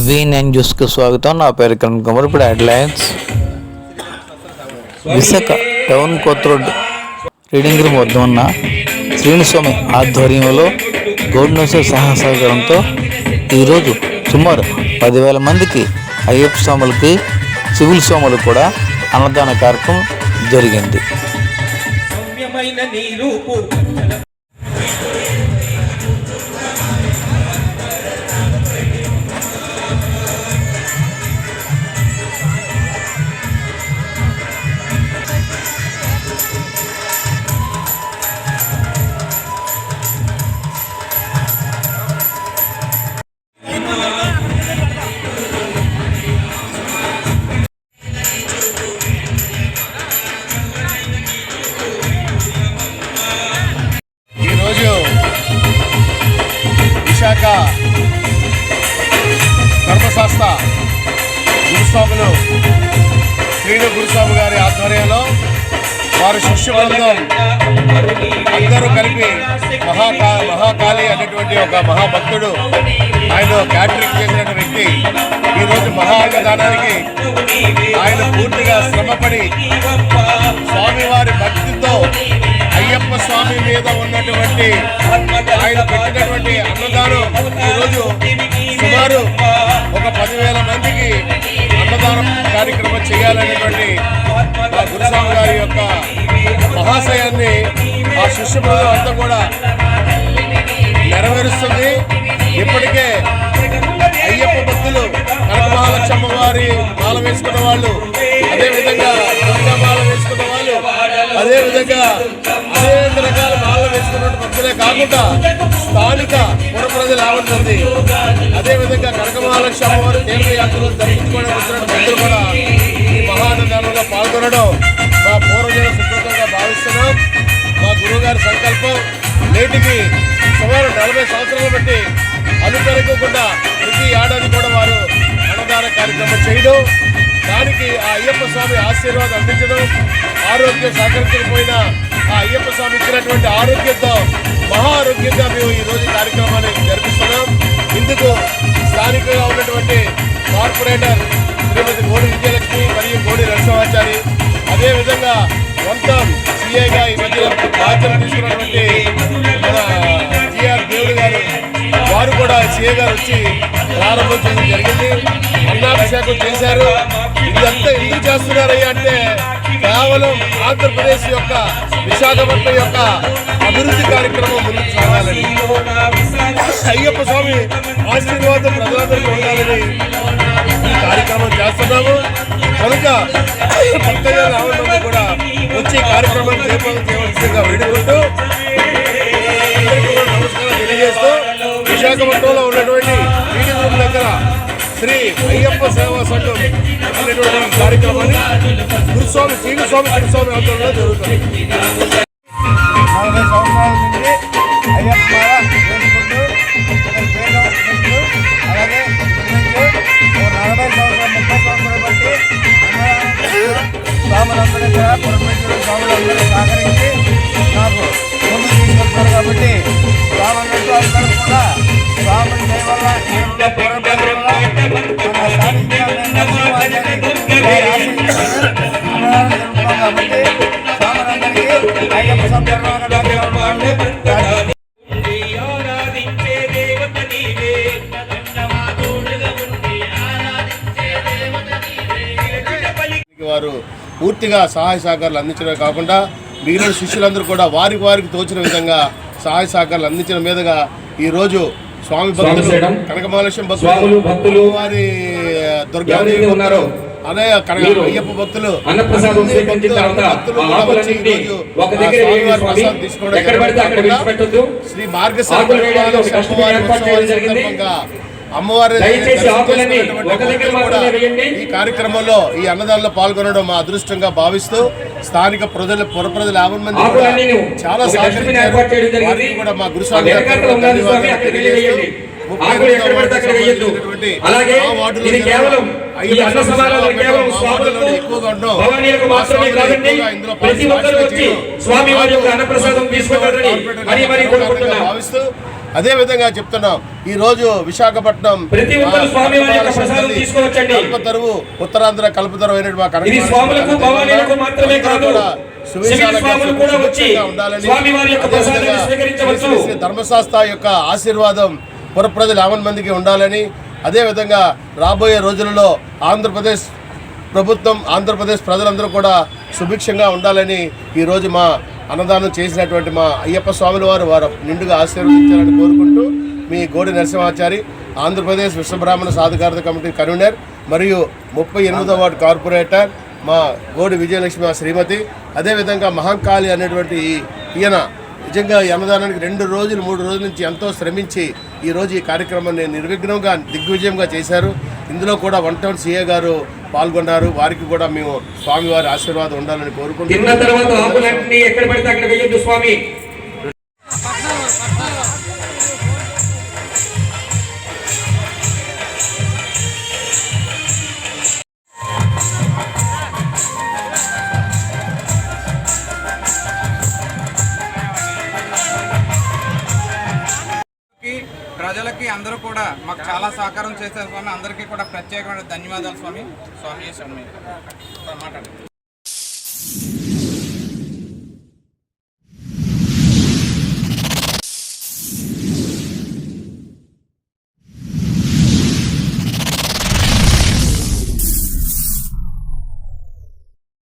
V9 న్యూస్కు స్వాగతం. నా పేరు కిరణ్ కుమార్. ఇప్పుడు హెడ్లైన్స్. విశాఖ టౌన్ కొత్త రోడ్ రీడింగ్ రూమ్ వద్ద ఉన్న శ్రీనిస్వామి ఆధ్వర్యంలో గౌడ్నోసర్ సహకారంతో ఈరోజు సుమారు 10,000 మందికి అయ్యప్ప స్వాములకి సివిల్ స్వాములు కూడా అన్నదాన కార్యక్రమం జరిగింది. విశాఖ ధర్మశాస్త్ర గురుస్వాములు శ్రీను గురుస్వామి గారి ఆధ్వర్యంలో వారి శిష్య బృందం అందరూ కలిపి మహాకాళి అనేటువంటి ఒక మహాభక్తుడు, ఆయన క్యాటరింగ్ చేసినటువంటి వ్యక్తి ఈరోజు అన్నదానానికి ఆయన పూర్తిగా శ్రమపడి స్వామివారి భక్తితో అయ్యప్ప స్వామి మీద ఉన్నటువంటి ఆయన పెట్టినటువంటి అన్నదానం ఈరోజు సుమారు ఒక 10,000 మందికి అన్నదానం కార్యక్రమం చేయాలనేటువంటి మా గురుస్వామి గారి యొక్క మహాశయాన్ని ఆ శిష్య బృందం అంతా కూడా నెరవేరుస్తుంది. ఇప్పటికే అయ్యప్ప భక్తులు కనక మహాలక్ష్మి వారి మాల వేసుకున్న వాళ్ళు, అదేవిధంగా దుర్గా మాల వేసుకున్న వాళ్ళు, అదేవిధంగా అనేక రకాల మాల వేసుకున్న భక్తులే కాకుండా స్థానిక పుర ప్రజలు ఆవరించింది. అదేవిధంగా కనక మహాలక్ష్మి వారు తీర్థయాత్రలు దర్శించుకోవడం వచ్చిన భక్తులు కూడా ఈ మహానందంలో పాల్గొనడం మా పూర్వజన సుకృతంగా భావిస్తున్నాం. మా గురువు గారి సంకల్పం నేటికి సుమారు 40 సంవత్సరాలు బట్టి అనుకరించకుండా ప్రతి ఏడాది కూడా వారు అన్నదాన కార్యక్రమం చేయడం, దానికి ఆ అయ్యప్ప స్వామి ఆశీర్వాదం అందించడం, ఆరోగ్యం సహకరించకపోయినా ఆ అయ్యప్ప స్వామి ఇచ్చినటువంటి ఆరోగ్యంతో మహా ఆరోగ్యంగా మేము ఈరోజు కార్యక్రమాన్ని జరిపిస్తున్నాం. ఇందుకు స్థానికంగా ఉన్నటువంటి కార్పొరేటర్ శ్రీమతి గోడి విజయలక్ష్మి మరియు గోడి నరసింహాచారి, అదేవిధంగా మొత్తం సిఐగా ఈ మధ్య బాధ్యత తీసుకున్నటువంటి మన జిఆర్ దేవుడు గారు, వారు కూడా సిఐ గారు వచ్చి ప్రారంభం చేయడం జరిగింది. అన్నాభిషేకం చేశారు. ఇదంతా ఎందుకు చేస్తున్నారయ్యా అంటే కేవలం ఆంధ్రప్రదేశ్ యొక్క విశాఖపట్నం యొక్క అభివృద్ధి కార్యక్రమం ముందుకు సాగాలని, అయ్యప్ప స్వామి ఆశీర్వాదం ప్రజలందరికీ ఉండాలని ఈ కార్యక్రమం చేస్తున్నాము. కనుక భక్తులు రావడం కూడా వచ్చే కార్యక్రమాన్ని జయప్రదం చేయవలసిందిగా వేడుకుంటూ నమస్కారం తెలియజేస్తూ విశాఖపట్నంలో ఉన్నటువంటి మీటింగ్ రూమ్ దగ్గర శ్రీ అయ్యప్ప సేవా సంఘం అనేటువంటి కార్యక్రమాన్ని గురుస్వామి శ్రీనిస్వామి గురుస్వామి ఆధ్వర్యంలో జరుగుతుంది. 40 సంవత్సరాల నుండి అయ్యప్ప చేసుకుంటూ అలాగే 40 సంవత్సరాలు 30 సంవత్సరాలు బట్టి స్వాములందరూ కూడా పురమేశ్వరుడు స్వాములందరూ సహకరించి నాకు ముందు తీసుకెళ్తారు. కాబట్టి స్వాములంటూ అందరూ కూడా స్వాముల దయ వల్ల కాబట్టి స్వాములందరికీ అయ్యప్ప సందర్భంగా వారు పూర్తిగా సహాయ సహకారాలు అందించడమే కాకుండా మిగిలిన శిష్యులందరూ కూడా వారికి తోచిన విధంగా సహాయ సహకారాలు అందించడం మీదుగా ఈరోజు స్వామి భక్తులు కనక మహాలక్ష్మి భక్తులు వారి దుర్గాదేవి ఉన్నారు, అనే అయ్యప్ప భక్తులు శ్రీ మార్గశిర అమ్మవారి ఈ కార్యక్రమంలో ఈ అన్నదానంలో పాల్గొనడం మా అదృష్టంగా భావిస్తూ స్థానిక పుర ప్రజలు 50 మంది చాలా సహకరించారు. వారికి కూడా మా గురుస్వామి ఈ అన్న సమారాధన కేవలం స్వాములకు భవానీలకు మాత్రమే కాదండి, ప్రతి ఒక్కరు వచ్చి స్వామి వారి యొక్క అన్నప్రసాదం తీసుకుంటారని మరి కోరుకుంటున్నాం. భావిస్తూ అదే విధంగా చెప్తున్నాం, ఈ రోజు విశాఖపట్నం ప్రతి ఒక్కరు స్వామి వారి యొక్క ప్రసాదం తీసుకోవచ్చండి. కల్పతరువు ఉత్తరాంధ్ర కల్పతరువు అయినటువంటి మా ఇది స్వాములకు భవానీలకు మాత్రమే కాదు, స్వాములు కూడా వచ్చి స్వామి వారి యొక్క ప్రసాదాన్ని స్వీకరించవచ్చు. ధర్మశాస్త్ర యొక్క ఆశీర్వాదం పుర ప్రజలు 50 మందికి ఉండాలని, అదేవిధంగా రాబోయే రోజులలో ఆంధ్రప్రదేశ్ ప్రభుత్వం ఆంధ్రప్రదేశ్ ప్రజలందరూ కూడా సుభిక్షంగా ఉండాలని ఈరోజు మా అన్నదానం చేసినటువంటి మా అయ్యప్ప స్వాముల వారు నిండుగా ఆశీర్వదించాలని కోరుకుంటూ మీ గోడి నరసింహాచారి ఆంధ్రప్రదేశ్ విశ్వబ్రాహ్మణ సాధికారత కమిటీ కన్వీనర్ మరియు 38వ వార్డు కార్పొరేటర్ మా గోడి విజయలక్ష్మి శ్రీమతి, అదేవిధంగా మహంకాళి అనేటువంటి ఈయన నిజంగా ఈ అన్నదానానికి 2 రోజులు 3 రోజుల నుంచి ఎంతో శ్రమించి ఈరోజు ఈ కార్యక్రమాన్ని నిర్విఘ్నంగా దిగ్విజయంగా చేశారు. ఇందులో కూడా 1 టౌన్ సీఏ గారు పాల్గొన్నారు. వారికి కూడా మేము స్వామివారి ఆశీర్వాదం ఉండాలని కోరుకుంటున్నాం. తిన్న తర్వాత ఆకులన్నీ ఎక్కడ పడితే అక్కడ వేయొద్దు స్వామి. ప్రజలకి అందరూ కూడా మాకు చాలా సహకారం చేశారు స్వామి. అందరికీ కూడా ప్రత్యేకమైన ధన్యవాదాలు స్వామి. స్వామి మాట్లాడండి.